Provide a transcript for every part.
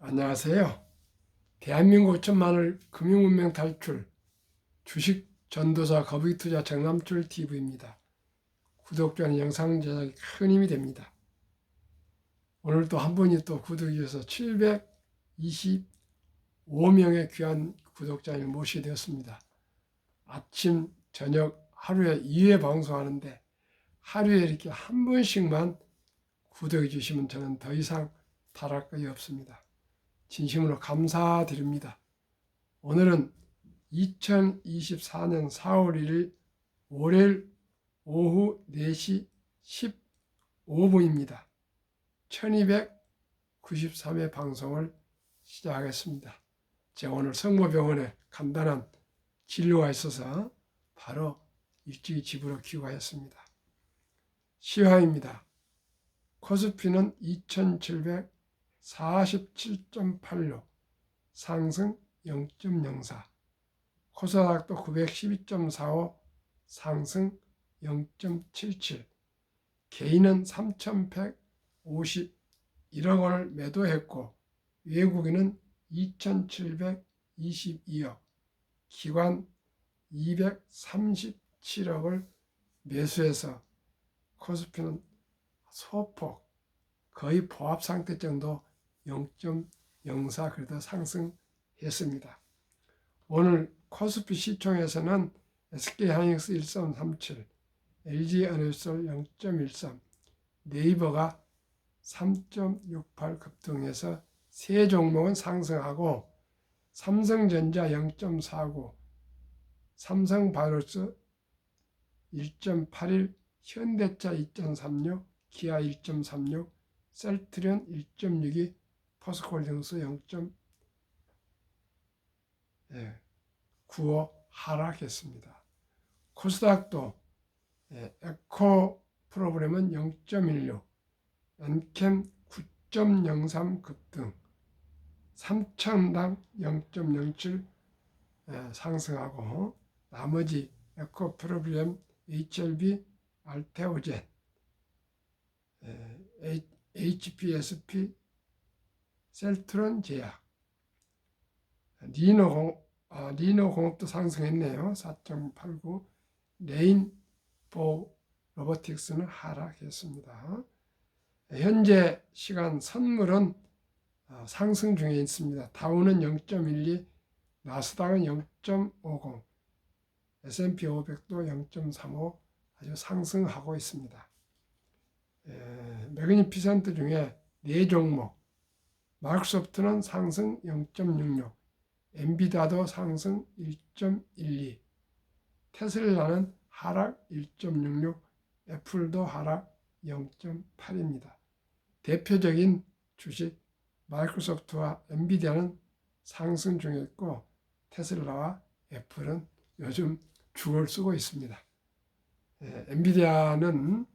안녕하세요. 대한민국 5천만을 금융문명 탈출 주식 전도사 거북이투자 정남출 TV입니다. 구독자는 영상 제작에 큰 힘이 됩니다. 오늘 또 한 분이 또 구독해 주셔서 725명의 귀한 구독자를 모시게 되었습니다. 아침, 저녁 하루에 2회 방송하는데 하루에 이렇게 한 번씩만 구독해 주시면 저는 더 이상 바랄 것이 없습니다. 진심으로 감사드립니다. 오늘은 2024년 4월 1일 월요일 오후 4시 15분입니다. 1293회 방송을 시작하겠습니다. 제가 오늘 성모병원에 간단한 진료가 있어서 바로 일찍 집으로 귀가했습니다. 시황입니다. 코스피는 2747.86 상승 0.04, 코스닥도 912.45 상승 0.77, 개인은 3,151억 원을 매도했고 외국인은 2,722억, 기관 237억을 매수해서 코스피는 소폭 거의 보합 상태 정도 0.04 그래도 상승했습니다. 오늘 코스피 시총에서는 SK하이닉스 1337, LG에너지솔 0.13, 네이버가 3.68 급등해서 세 종목은 상승하고 삼성전자 0.49, 삼성바이오로스 1.81, 현대차 2.36, 기아 1.36, 셀트리온 1.62, 포스코홀딩스 0.95 하락했습니다. 코스닥도 에코 프로그램은 0.16, 엔캠 9.03 급등, 삼천당 0.07 상승하고 나머지 에코 프로그램 HLB, 알테오젠, HPSP, 셀트론 제약, 리노공업도 상승했네요. 4.89, 레인보우 로보틱스는 하락했습니다. 현재 시간 선물은 상승 중에 있습니다. 다우는 0.12, 나스닥은 0.50, S&P 500도 0.35 아주 상승하고 있습니다. 매그니피센트 중에 4종목, 마이크로소프트는 상승 0.66, 엔비디아도 상승 1.12, 테슬라는 하락 1.66, 애플도 하락 0.8입니다. 대표적인 주식 마이크로소프트와 엔비디아는 상승 중에 있고 테슬라와 애플은 요즘 죽을 쓰고 있습니다. 엔비디아는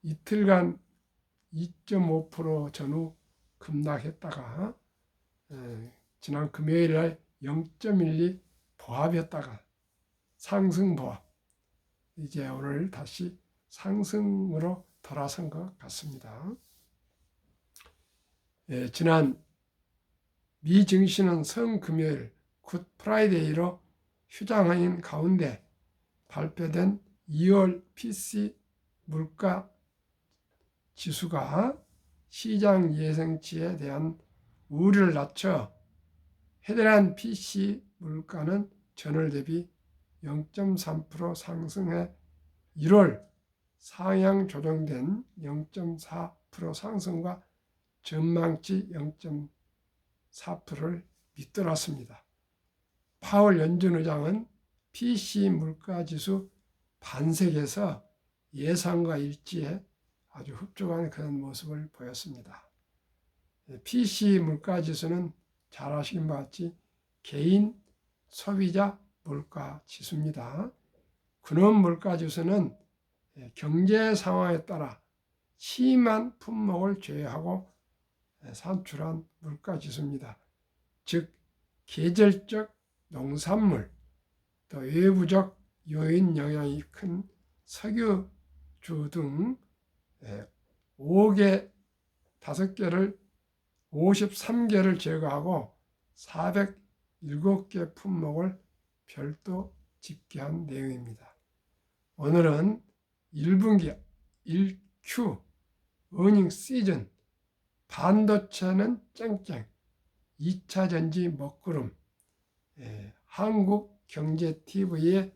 이틀간 2.5% 전후 급락했다가 지난 금요일 날 0.12 보합했다가 상승 보합, 이제 오늘 다시 상승으로 돌아선 것 같습니다. 지난 미 증시는 성금요일 굿 프라이데이로 휴장인 가운데 발표된 2월 PC 물가 지수가 시장 예상치에 대한 우려를 낮춰 헤드라인 PC 물가는 전월 대비 0.3% 상승해 1월 상향 조정된 0.4% 상승과 전망치 0.4%를 밑돌았습니다. 파월 연준 의장은 PC 물가 지수 반색에서 예상과 일치해 아주 흡족한 그런 모습을 보였습니다. PC 물가 지수는 잘 아시는 바 같이 개인 소비자 물가 지수입니다. 근원 물가 지수는 경제 상황에 따라 심한 품목을 제외하고 산출한 물가 지수입니다. 즉 계절적 농산물, 또 외부적 요인 영향이 큰 석유주 등 5개, 5개를 53개를 제거하고 407개 품목을 별도 집계한 내용입니다. 오늘은 1분기 1Q 어닝 시즌 반도체는 쨍쨍 2차전지 먹구름 한국경제TV의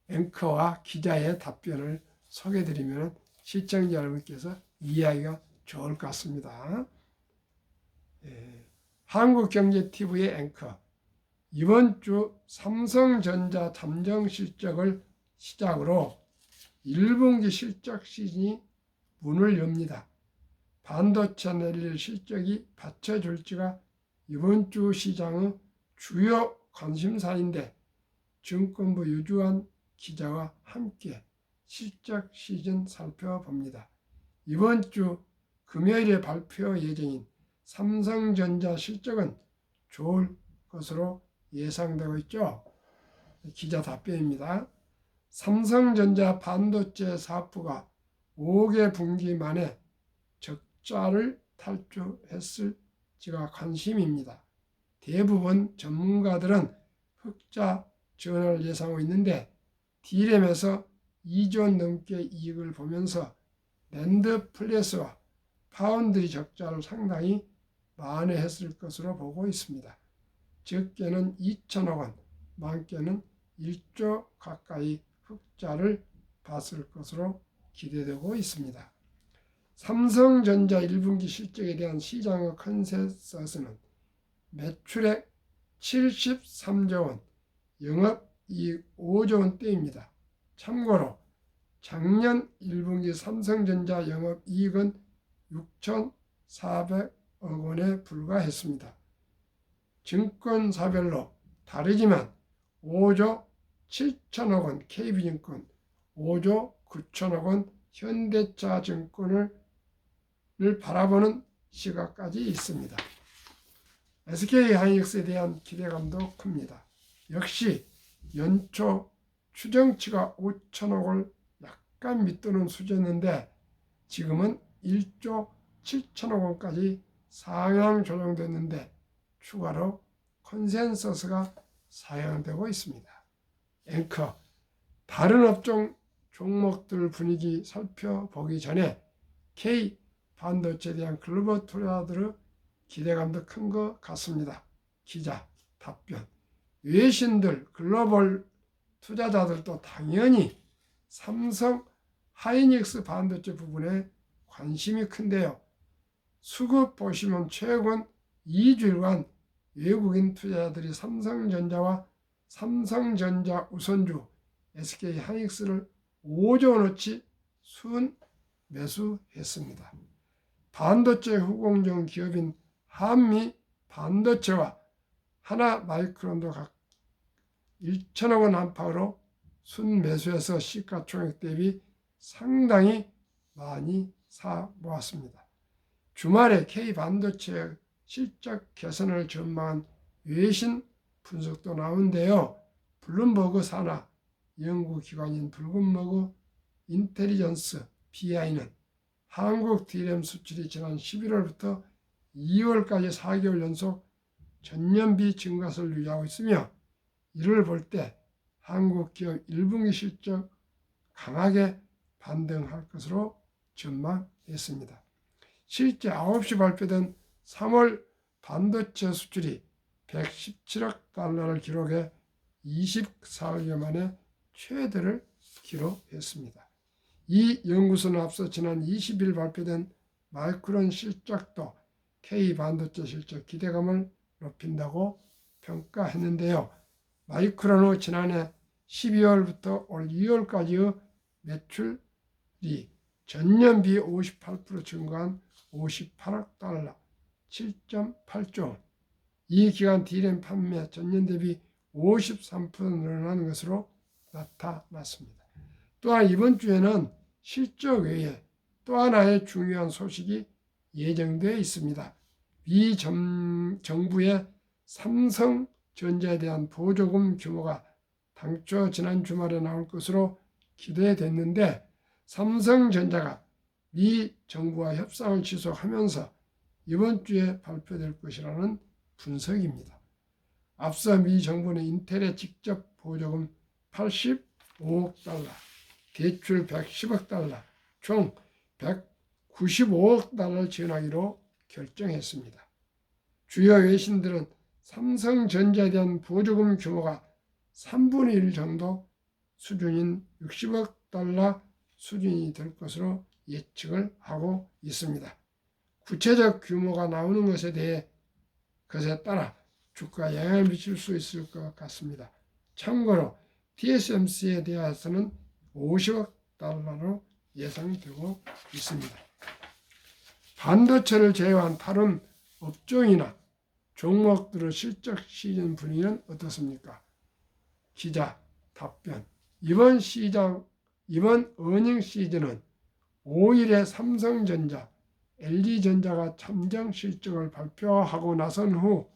앵커와 기자의 답변을 소개해드리면 시청자 여러분께서 이해하기가 좋을 것 같습니다. 한국경제TV의 앵커, 이번 주 삼성전자 잠정 실적을 시작으로 1분기 실적 시즌이 문을 엽니다. 반도체 내릴 실적이 받쳐줄지가 이번 주 시장의 주요 관심사인데 증권부 유주환 기자와 함께 실적 시즌 살펴봅니다. 이번 주 금요일에 발표 예정인 삼성전자 실적은 좋을 것으로 예상되고 있죠. 기자 답변입니다. 삼성전자 반도체 사업부가 5개 분기 만에 적자를 탈출했을지가 관심입니다. 대부분 전문가들은 흑자 전환을 예상하고 있는데 D램에서 2조 넘게 이익을 보면서 낸드 플래스와 파운드리 적자를 상당히 만회했을 것으로 보고 있습니다. 적게는 2천억 원, 많게는 1조 가까이 흑자를 봤을 것으로 기대되고 있습니다. 삼성전자 1분기 실적에 대한 시장의 컨센서스는 매출액 73조 원, 영업이익 5조 원대입니다. 참고로 작년 1분기 삼성전자 영업이익은 6,400억 원에 불과했습니다. 증권사별로 다르지만 5조 7천억 원 KB증권, 5조 9천억 원 현대차증권을 바라보는 시각까지 있습니다. SK하이닉스에 대한 기대감도 큽니다. 역시 연초 추정치가 5천억을 약간 밑도는 수준인데 지금은 1조 7천억 원까지 상향 조정됐는데 추가로 컨센서스가 사용되고 있습니다. 앵커, 다른 업종 종목들 분위기 살펴보기 전에 K 반도체에 대한 글로벌 투자들의 기대감도 큰 것 같습니다. 기자 답변, 외신들 글로벌 투자자들도 당연히 삼성 하이닉스 반도체 부분에 관심이 큰데요. 수급 보시면 최근 2주일간 외국인 투자자들이 삼성전자와 삼성전자 우선주 SK하이닉스를 5조 원어치 순 매수했습니다. 반도체 후공정 기업인 한미 반도체와 하나 마이크론도 각 1천억 원 안팎으로 순 매수해서 시가총액 대비 상당히 많이 사 모았습니다. 주말에 K반도체 실적 개선을 전망한 외신 분석도 나오는데요. 블룸버그 산하 연구기관인 블룸버그 인텔리전스 BI는 한국 D램 수출이 지난 11월부터 2월까지 4개월 연속 전년비 증가세를 유지하고 있으며 이를 볼 때 한국 기업 1분기 실적 강하게 반등할 것으로 전망했습니다. 실제 9시 발표된 3월 반도체 수출이 117억 달러를 기록해 24개월 만에 최대를 기록했습니다. 이 연구소는 앞서 지난 20일 발표된 마이크론 실적도 K 반도체 실적 기대감을 높인다고 평가했는데요. 마이크론은 지난해 12월부터 올 2월까지의 매출이 전년비 58% 증가한 58억 달러, 7.8조 원. 이 기간 D램 판매 전년 대비 53% 늘어나는 것으로 나타났습니다. 또한 이번 주에는 실적 외에 또 하나의 중요한 소식이 예정되어 있습니다. 미 정부의 삼성전자에 대한 보조금 규모가 당초 지난 주말에 나올 것으로 기대됐는데 삼성전자가 미 정부와 협상을 지속하면서 이번 주에 발표될 것이라는 분석입니다. 앞서 미 정부는 인텔에 직접 보조금 85억 달러, 대출 110억 달러, 총 195억 달러를 지원하기로 결정했습니다. 주요 외신들은 삼성전자에 대한 보조금 규모가 3분의 1 정도 수준인 60억 달러 수준이 될 것으로 예측을 하고 있습니다. 구체적 규모가 나오는 것에 따라 주가에 영향을 미칠 수 있을 것 같습니다. 참고로 TSMC에 대해서는 50억 달러로 예상되고 있습니다. 반도체를 제외한 다른 업종이나 종목들의 실적 시즌 분위기는 어떻습니까? 기자 답변. 이번 어닝 시즌은 5일에 삼성전자, LG전자가 잠정 실적을 발표하고 나선 후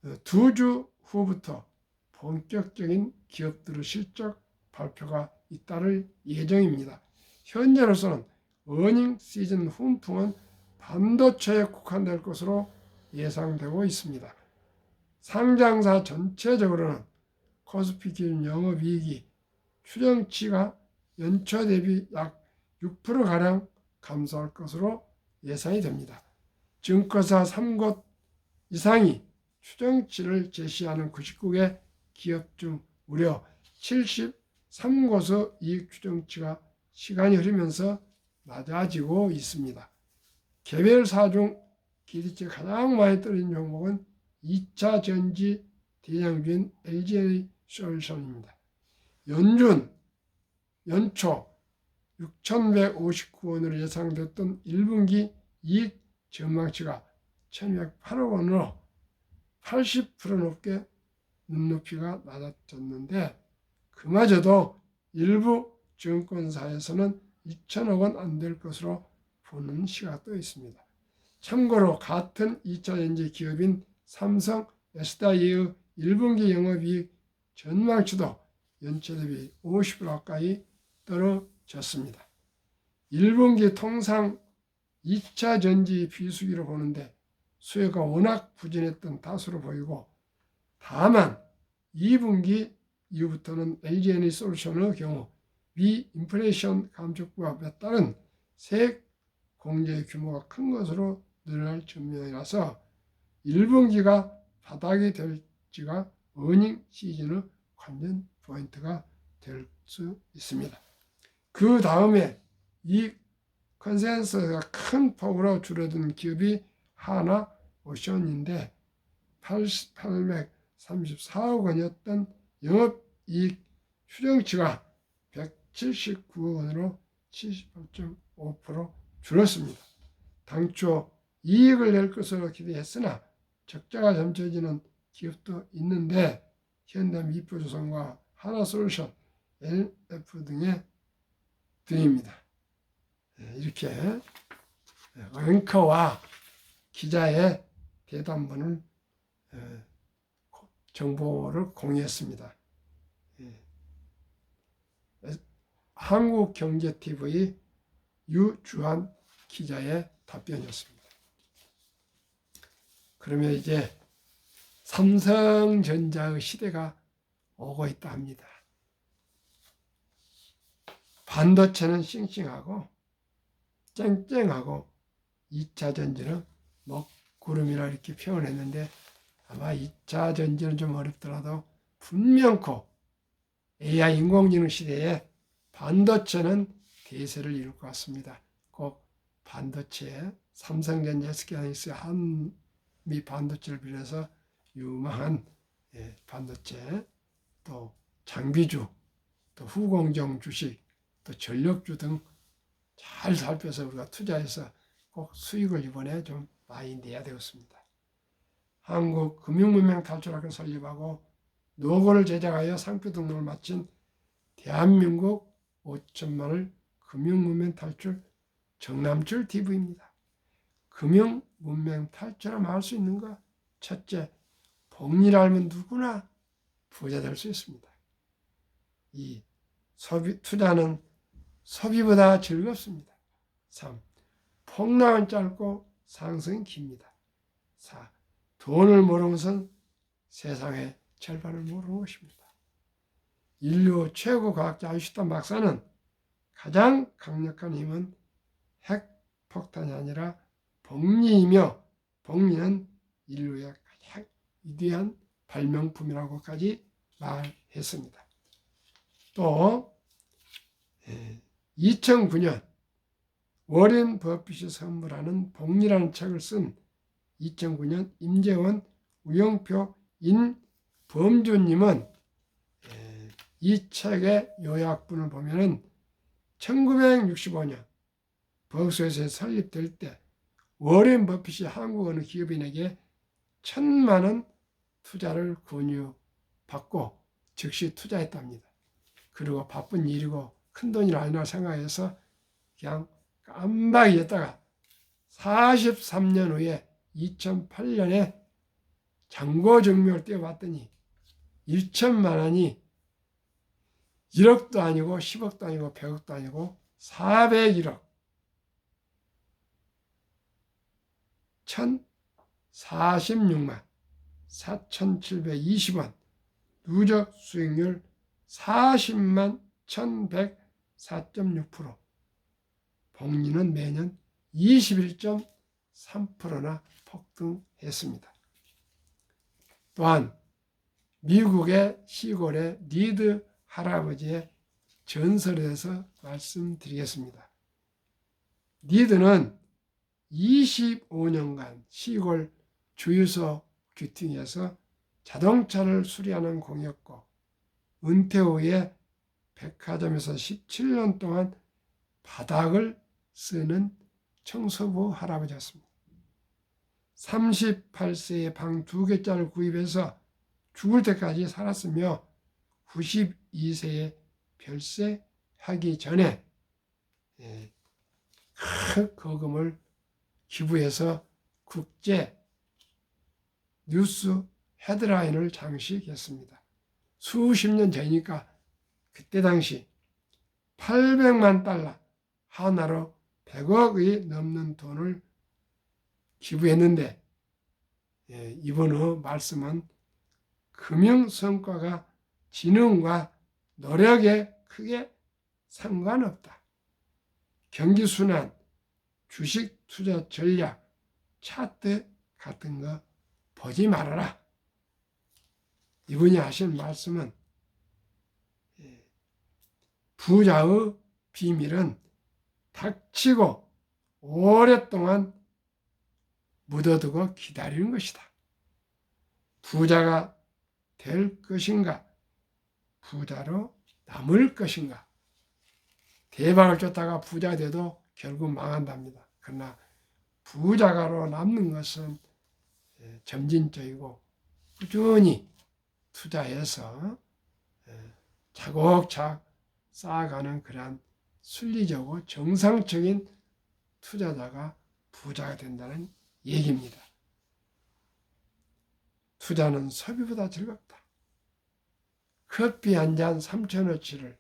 2주 후부터 본격적인 기업들의 실적 발표가 잇따를 예정입니다. 현재로서는 어닝 시즌 훈풍은 반도체에 국한될 것으로 예상되고 있습니다. 상장사 전체적으로는 코스피 기준 영업이익이 추정치가 연초 대비 약 6%가량 감소할 것으로 예상이 됩니다. 증권사 3곳 이상이 추정치를 제시하는 99개 기업 중 무려 73곳의 이익 추정치가 시간이 흐르면서 낮아지고 있습니다. 개별사 중 기대치가 가장 많이 떨어진 종목은 2차 전지 대장주인 LG에너지솔루션입니다. 연초 6,159원으로 예상됐던 1분기 이익 전망치가 1,108억 원으로 80% 높게 눈높이가 낮아졌는데 그마저도 일부 증권사에서는 2천억 원 안 될 것으로 보는 시각도 있습니다. 참고로 같은 2차 전지 기업인 삼성 SDI의 1분기 영업이익 전망치도 연초 대비 50% 가까이 떨어졌습니다. 1분기 통상 2차 전지 비수기로 보는데 수요가 워낙 부진했던 탓으로 보이고 다만 2분기 이후부터는 LG에너지솔루션의 경우 미 인플레이션 감축법에 따른 세액 공제 규모가 큰 것으로 늘어날 전망이라서 1분기가 바닥이 될지가 어닝 시즌의 관전 포인트가 될 수 있습니다. 그 다음에 이 컨센서스가 큰 폭으로 줄어든 기업이 하나오션인데 834억 원이었던 영업이익 추정치가 179억 원으로 78.5% 줄었습니다. 당초 이익을 낼 것으로 기대했으나 적자가 점쳐지는 기업도 있는데 현대 미프조선과 하나솔루션, NF 등입니다. 이렇게 앵커와 기자의 대담문을 정보를 공유했습니다. 한국경제TV 유주한 기자의 답변이었습니다. 그러면 이제 삼성전자의 시대가 오고 있다 합니다. 반도체는 싱싱하고 쨍쨍하고 2차 전지는 먹구름이라 이렇게 표현했는데 아마 2차 전지는 좀 어렵더라도 분명코 AI 인공지능 시대에 반도체는 대세를 이룰 것 같습니다. 꼭 반도체, 삼성전자, SK하이닉스, 한미 반도체를 비롯해서 유망한 반도체, 또 장비주, 또 후공정 주식, 또 전력주 등 잘 살펴서 우리가 투자해서 꼭 수익을 이번에 좀 많이 내야 되겠습니다. 한국금융문명 탈출학교 설립하고 노고를 제작하여 상표 등록을 마친 대한민국 5천만을 금융문명 탈출 정남출 TV입니다. 금융문명 탈출하면 할 수 있는가? 첫째, 복리를 알면 누구나 부자 될 수 있습니다. 투자는 소비보다 즐겁습니다. 3. 폭락은 짧고 상승은 깁니다. 4. 돈을 모르는 것은 세상의 절반을 모르는 것입니다. 인류 최고 과학자 아인슈타인 박사는 가장 강력한 힘은 핵폭탄이 아니라 복리이며 복리는 인류의 가장 위대한 발명품이라고까지 말했습니다. 또 2009년 워렌 버핏이 선물하는 복리라는 책을 쓴 2009년 임재원 우영표 인범주님은 이 책의 요약본을 보면은 1965년 버크셔에서 설립될 때 워렌 버핏이 한국 어느 기업인에게 1,000만 원 투자를 권유받고 즉시 투자했답니다. 그리고 바쁜 일이고 큰돈이 아니라 생각해서 그냥 깜박이 했다가 43년 후에 2008년에 잔고증명을 떼어봤더니 1천만 원이 1억도 아니고 10억도 아니고 100억도 아니고 401억 1,046만 4,720원 누적 수익률 40만 1,104.6% 복리는 매년 21.3%나 폭등했습니다. 또한 미국의 시골의 리드 할아버지의 전설에 대해서 말씀드리겠습니다. 리드는 25년간 시골 주유소 큐팅에서 자동차를 수리하는 공이었고 은퇴 후에 백화점에서 17년 동안 바닥을 쓰는 청소부 할아버지였습니다. 38세에 방 2개짜리를 구입해서 죽을 때까지 살았으며 92세에 별세하기 전에 큰 거금을 기부해서 국제 뉴스 헤드라인을 장식했습니다. 수십 년 전이니까 그때 당시 800만 달러 하나로 100억이 넘는 돈을 기부했는데 이번 말씀은 금융 성과가 지능과 노력에 크게 상관없다. 경기 순환, 주식 투자 전략, 차트 같은 거 보지 말아라. 이분이 하신 말씀은 부자의 비밀은 닥치고 오랫동안 묻어두고 기다리는 것이다. 부자가 될 것인가? 부자로 남을 것인가? 대박을 쫓다가 부자 돼도 결국 망한답니다. 그러나 부자가로 남는 것은 점진적이고 꾸준히 투자해서 차곡차곡 쌓아가는 그러한 순리적이고 정상적인 투자자가 부자가 된다는 얘기입니다. 투자는 소비보다 즐겁다. 커피 한 잔 3,000원어치를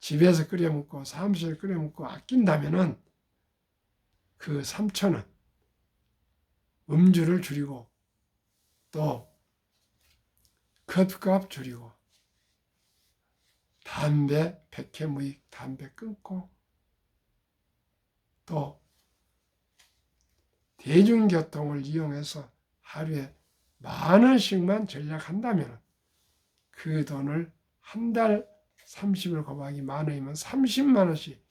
집에서 끓여 먹고 사무실에 끓여 먹고 아낀다면은 그 3,000원 음주를 줄이고 또 커피값 줄이고 담배, 백회무익 담배 끊고 또 대중교통을 이용해서 하루에 10,000원씩만 절약한다면 그 돈을 한 달 30일 곱하기 10,000원이면 30만 원씩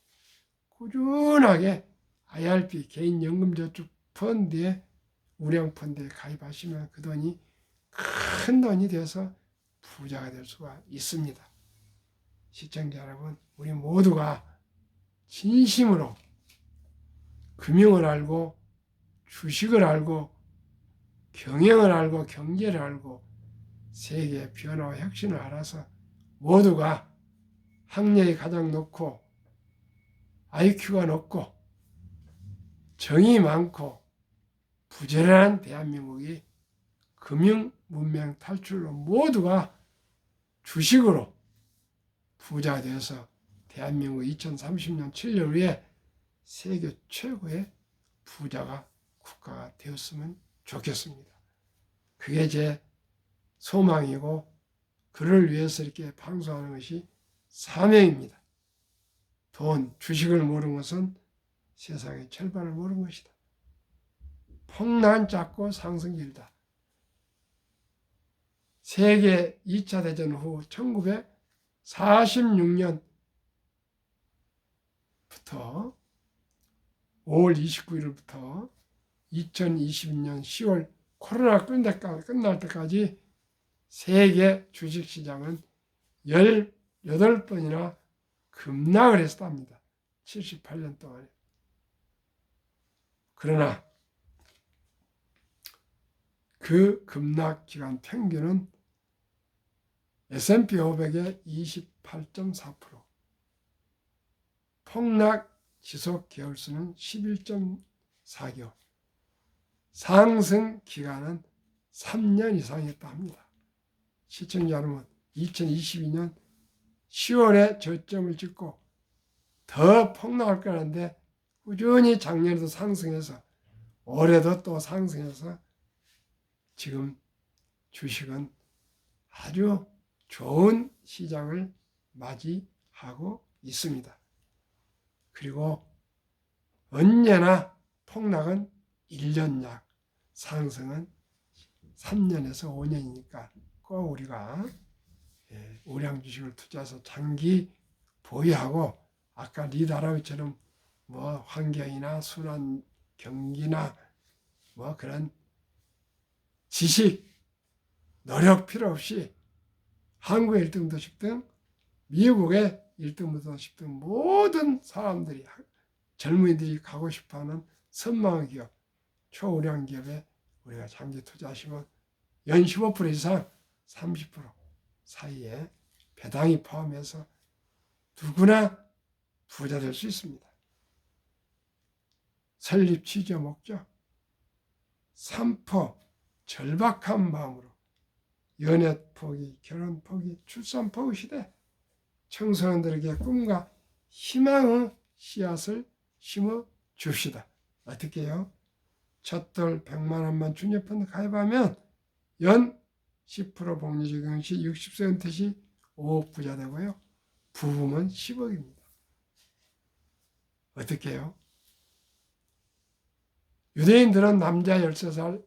꾸준하게 IRP 개인연금저축 펀드에 우량 펀드에 가입하시면 그 돈이 큰 돈이 돼서 부자가 될 수가 있습니다. 시청자 여러분, 우리 모두가 진심으로 금융을 알고 주식을 알고 경영을 알고 경제를 알고 세계의 변화와 혁신을 알아서 모두가 학력이 가장 높고 IQ가 높고 정이 많고 부지런한 대한민국이 금융 문명 탈출로 모두가 주식으로 부자가 되어서 대한민국 2030년 7년 후에 세계 최고의 부자가 국가가 되었으면 좋겠습니다. 그게 제 소망이고 그를 위해서 이렇게 방송하는 것이 사명입니다. 돈, 주식을 모르는 것은 세상의 절반을 모르는 것이다. 폭락은 작고 상승 길다. 세계 2차 대전 후 1946년부터 5월 29일부터 2022년 10월 코로나 끝날 때까지 세계 주식시장은 18번이나 급락을 했답니다. 78년 동안에. 그러나 그 급락 기간 평균은 S&P 500의 28.4%, 폭락 지속 개월수는 11.4개월, 상승 기간은 3년 이상이었다 합니다. 시청자 여러분, 2022년 10월에 저점을 찍고 더 폭락할 거라는데 꾸준히 작년에도 상승해서 올해도 또 상승해서 지금 주식은 아주 좋은 시장을 맞이하고 있습니다. 그리고 언제나 폭락은 1년 약, 상승은 3년에서 5년이니까 꼭 우리가 우량 주식을 투자해서 장기 보유하고 아까 리다라위처럼 뭐 환경이나 순환 경기나 뭐 그런 지식, 노력 필요 없이 한국의 1등 도시 등 미국의 1등 도시 등 모든 사람들이 젊은이들이 가고 싶어하는 선망의 기업, 초우량 기업에 우리가 장기 투자하시면 연 15% 이상 30% 사이에 배당이 포함해서 누구나 부자 될 수 있습니다. 설립 취지와 목적, 삼포 절박한 마음으로 연애 포기, 결혼 포기, 출산 포기 시대 청소년들에게 꿈과 희망의 씨앗을 심어 줍시다. 어떻게 해요? 첫돌 100만 원만 주니펀드 가입하면 연 10% 복리 적용 시 60세 은퇴 시 5억 부자 되고요. 부부면 10억입니다. 어떻게 해요? 유대인들은 남자 13살,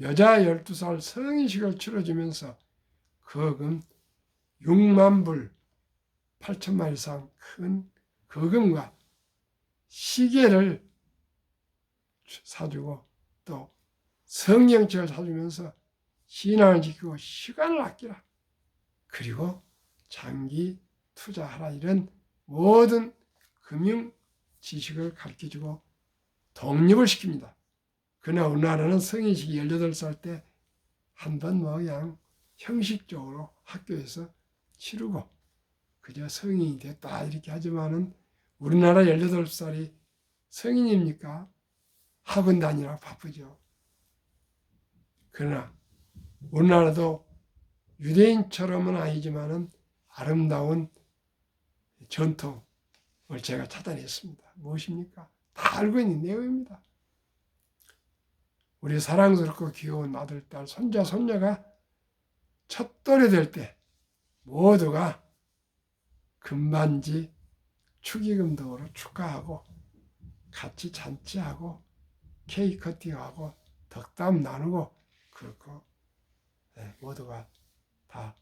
여자 12살 성인식을 치러주면서 거금 6만 불, 8천만 이상 큰 거금과 시계를 사주고 또 성경책을 사주면서 신앙을 지키고 시간을 아끼라. 그리고 장기 투자하라. 이런 모든 금융 지식을 가르쳐주고 독립을 시킵니다. 그러나 우리나라는 성인식이 18살 때 한 번 뭐 그냥 형식적으로 학교에서 치르고 그저 성인이 됐다 이렇게 하지만은 우리나라 18살이 성인입니까? 학원 다니라 바쁘죠. 그러나 우리나라도 유대인처럼은 아니지만은 아름다운 전통을 제가 찾아냈습니다. 무엇입니까? 다 알고 있는 내용입니다. 우리 사랑스럽고 귀여운 아들, 딸, 손자, 손녀가 첫돌이 될 때 모두가 금반지 축의금 등으로 축하하고 같이 잔치하고 케이크 커팅하고 덕담 나누고 그렇고 모두가 다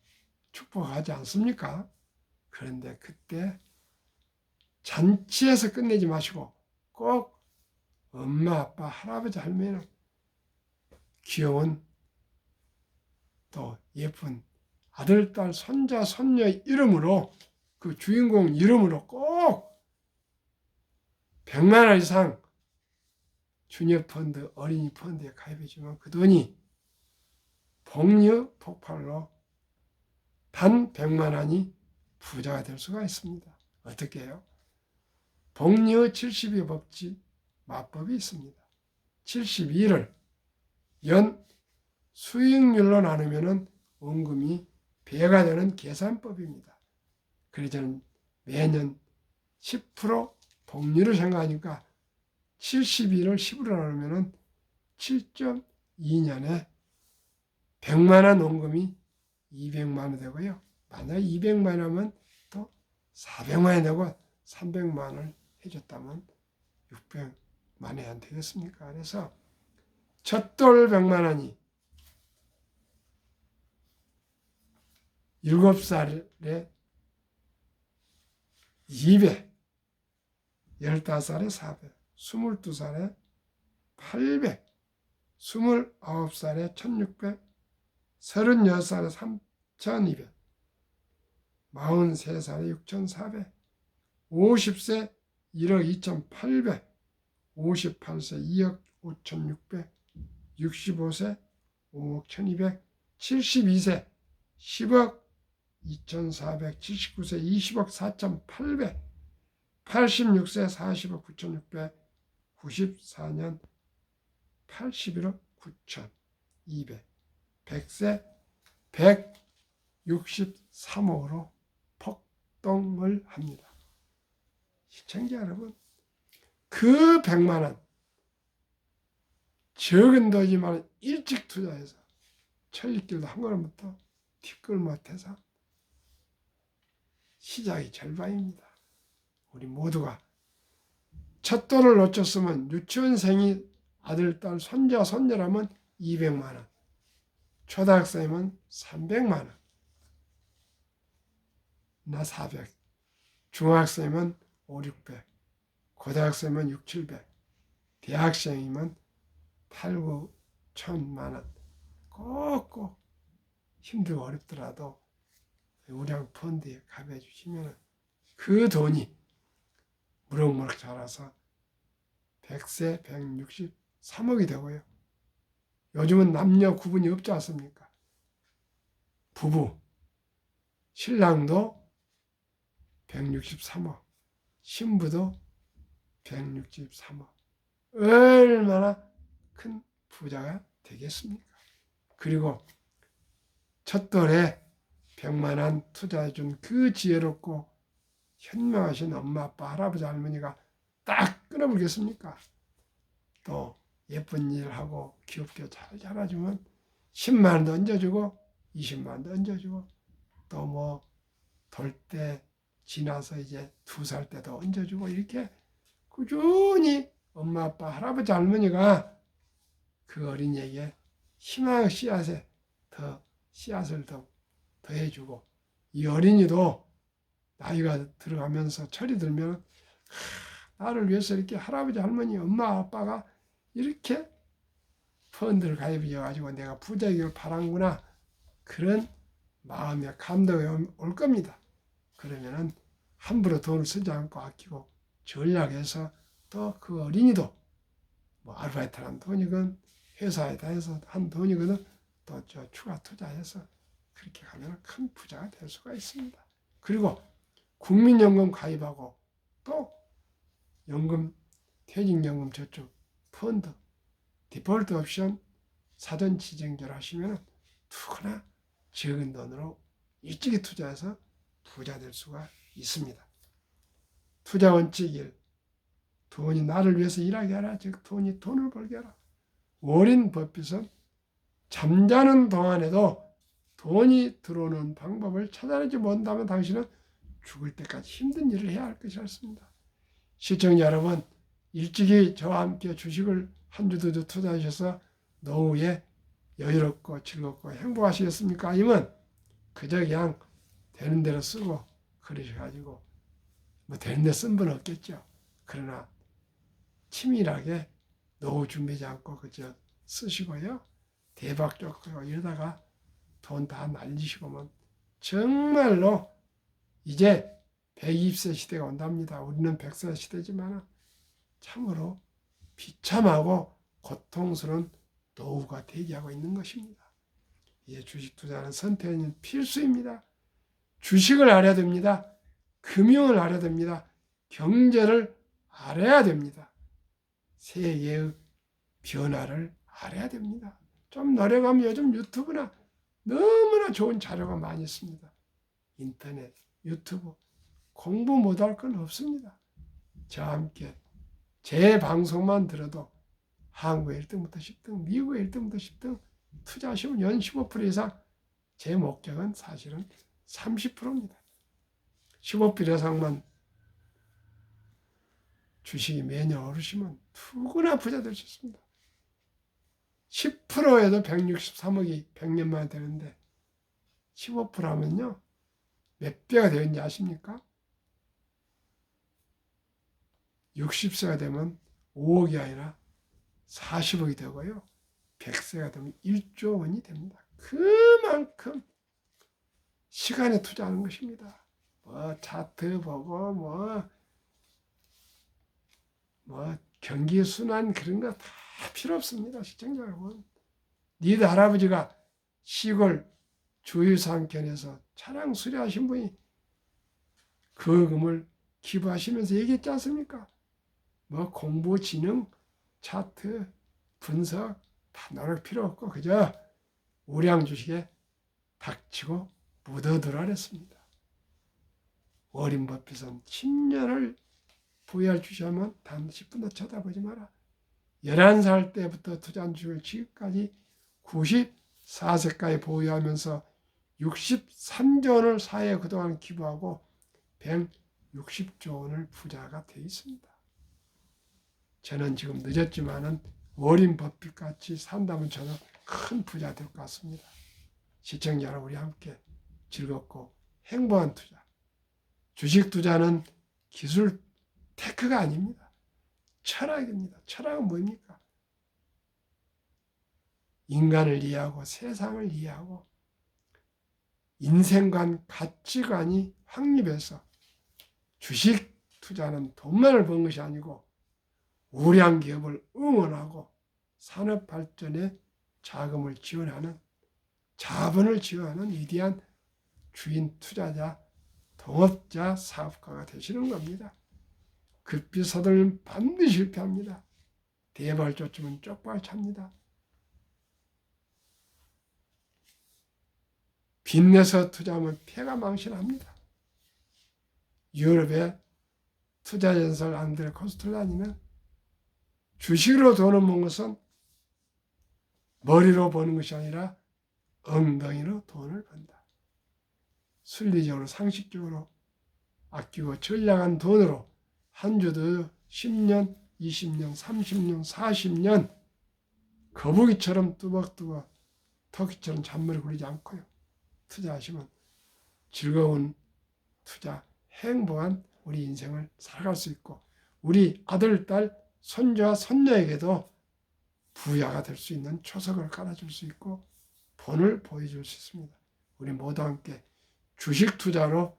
축복하지 않습니까? 그런데 그때 잔치에서 끝내지 마시고 꼭 엄마, 아빠, 할아버지, 할머니는 귀여운 또 예쁜 아들, 딸, 손자, 손녀 이름으로 그 주인공 이름으로 꼭 100만 원 이상 주니어 펀드, 어린이 펀드에 가입해주면 그 돈이 복리 폭발로 단 100만 원이 부자가 될 수가 있습니다. 어떻게 해요? 복리 72 법칙 마법이 있습니다. 72를 연 수익률로 나누면 원금이 배가 되는 계산법입니다. 그래서 저는 매년 10% 복리를 생각하니까 72를 10으로 나누면 7.2년에 100만 원 원금이 200만 원 되고요. 만약 200만 원이면 또 400만 원 되고 300만 원을 해줬다면 600만 원이 안 되겠습니까? 그래서 첫돌 100만 원이 7살에 200, 15살에 400, 22살에 800, 29살에 1600, 36살에 3200, 43살에 6400, 50세 1억 2800, 58세 2억 5600, 65세 5억 1200, 72세 10억 2400, 79세 20억 4800, 86세 40억 9600, 94년 81억 9200, 100세 163억으로 폭등을 합니다. 시청자 여러분, 그 100만 원 적은 돈이지만 일찍 투자해서 천리길도 한 걸음부터 뒷걸 못해서 시작이 절반입니다. 우리 모두가 첫 돈을 놓쳤으면 유치원생이 아들, 딸, 손자, 손녀라면 200만 원, 초등학생이면 300만 원, 나 400, 중학생이면 5, 600, 고등학생이면 6, 700, 대학생이면 8, 9, 1000만 원. 꼭꼭 힘들고 어렵더라도 우량 펀드에 가입해 주시면 그 돈이 무럭무럭 자라서 100세 163억이 되고요. 요즘은 남녀 구분이 없지 않습니까? 부부, 신랑도 163억, 신부도 163억. 얼마나 큰 부자가 되겠습니까? 그리고 첫돌에 100만 원 투자해준 그 지혜롭고 현명하신 엄마, 아빠, 할아버지, 할머니가 딱 끊어버리겠습니까? 또 예쁜 일 하고 귀엽게 잘 자라주면 10만 원도 얹어주고 20만 원도 얹어주고 또 뭐 돌 때 지나서 이제 2살 때도 얹어주고 이렇게 꾸준히 엄마, 아빠, 할아버지, 할머니가 그 어린이에게 희망의 씨앗에 더 씨앗을 더 해주고 이 어린이도 나이가 들어가면서 철이 들면 나를 위해서 이렇게 할아버지, 할머니, 엄마, 아빠가 이렇게 펀드를 가입해 가지고 내가 부자이길 바란구나 그런 마음의 감동이 올 겁니다. 그러면은 함부로 돈을 쓰지 않고 아끼고 전략해서 또 그 어린이도 뭐 아르바이트한 돈이건 회사에 다해서 한 돈이거든 또 저 추가 투자해서 그렇게 가면 큰 부자가 될 수가 있습니다. 그리고 국민연금 가입하고 또 연금, 퇴직연금 저축, 펀드, 디폴트 옵션, 사전 지정제를 하시면 누구나 적은 돈으로 일찍이 투자해서 부자 될 수가 있습니다. 투자 원칙 1. 돈이 나를 위해서 일하게 하라. 즉 돈이 돈을 벌게 하라. 워렌 버핏은 잠자는 동안에도 돈이 들어오는 방법을 찾아내지 못한다면 당신은 죽을 때까지 힘든 일을 해야 할 것이었습니다. 시청자 여러분, 일찍이 저와 함께 주식을 한 주 두 주 투자하셔서 노후에 여유롭고 즐겁고 행복하시겠습니까? 아니면 그저 그냥 되는 대로 쓰고 그러셔가지고 뭐 되는 데 쓴 분 없겠죠. 그러나 치밀하게 노후 준비하지 않고 그저 쓰시고요. 대박 쫓고 이러다가 돈 다 날리시고면 정말로 이제 120세 시대가 온답니다. 우리는 100세 시대지만 참으로 비참하고 고통스러운 노후가 대기하고 있는 것입니다. 이제 주식 투자는 선택은 필수입니다. 주식을 알아야 됩니다. 금융을 알아야 됩니다. 경제를 알아야 됩니다. 세계의 변화를 알아야 됩니다. 좀 노력하면 요즘 유튜브나 너무나 좋은 자료가 많이 있습니다. 인터넷, 유튜브 공부 못할 건 없습니다. 저와 함께 제 방송만 들어도 한국의 1등부터 10등, 미국의 1등부터 10등 투자하시면 연 15% 이상, 제 목적은 사실은 30%입니다. 15% 이상만 주식이 매년 오르시면 누구나 부자 될 수 있습니다. 10%에도 163억이 100년 만에 되는데 15% 하면요 몇 배가 되는지 아십니까? 60세가 되면 5억이 아니라 40억이 되고요. 100세가 되면 1조 원이 됩니다. 그만큼 시간에 투자하는 것입니다. 뭐 차트 보고 뭐 경기 순환 그런 거 다 필요 없습니다. 시청자 여러분. 니들 할아버지가 시골 주유상권에서 차량 수리하신 분이 그 금을 기부하시면서 얘기했지 않습니까? 뭐 공부, 지능, 차트, 분석 다 노력 필요 없고 그저 우량 주식에 닥치고 묻어들어 그랬습니다. 워린 버핏은 10년을 부여할 주시하면 단 10분도 쳐다보지 마라. 11살 때부터 투자한 주식을 지금까지 94세까지 보유하면서 63조 원을 사회에 그동안 기부하고 160조 원을 부자가 되어 있습니다. 저는 지금 늦었지만은 워린 버핏 같이 산다면 저는 큰 부자 될 것 같습니다. 시청자 여러분, 우리 함께 즐겁고 행복한 투자. 주식 투자는 기술 테크가 아닙니다. 철학입니다. 철학은 뭡니까? 인간을 이해하고 세상을 이해하고 인생관, 가치관이 확립해서 주식 투자는 돈만을 버는 것이 아니고 우량 기업을 응원하고 산업 발전에 자금을 지원하는, 자본을 지원하는 위대한 주인, 투자자, 동업자, 사업가가 되시는 겁니다. 급비 서들면 반드시 실패합니다. 대발 쫓으면 쪽발 찹니다. 빚내서 투자하면 폐가 망신합니다. 유럽의 투자 전설 안드레 코스텔라니는 주식으로 돈을 버는 것은 머리로 버는 것이 아니라 엉덩이로 돈을 번다. 순리적으로 상식적으로 아끼고 전략한 돈으로 한 주도 10년, 20년, 30년, 40년 거북이처럼 뚜벅뚜벅 터키처럼 잔머리 굴리지 않고요. 투자하시면 즐거운 투자, 행복한 우리 인생을 살아갈 수 있고 우리 아들, 딸, 손주와 손녀에게도 부자가 될 수 있는 초석을 깔아줄 수 있고 본을 보여줄 수 있습니다. 우리 모두 함께 주식 투자로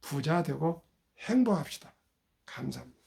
부자 되고 행복합시다. 감사합니다.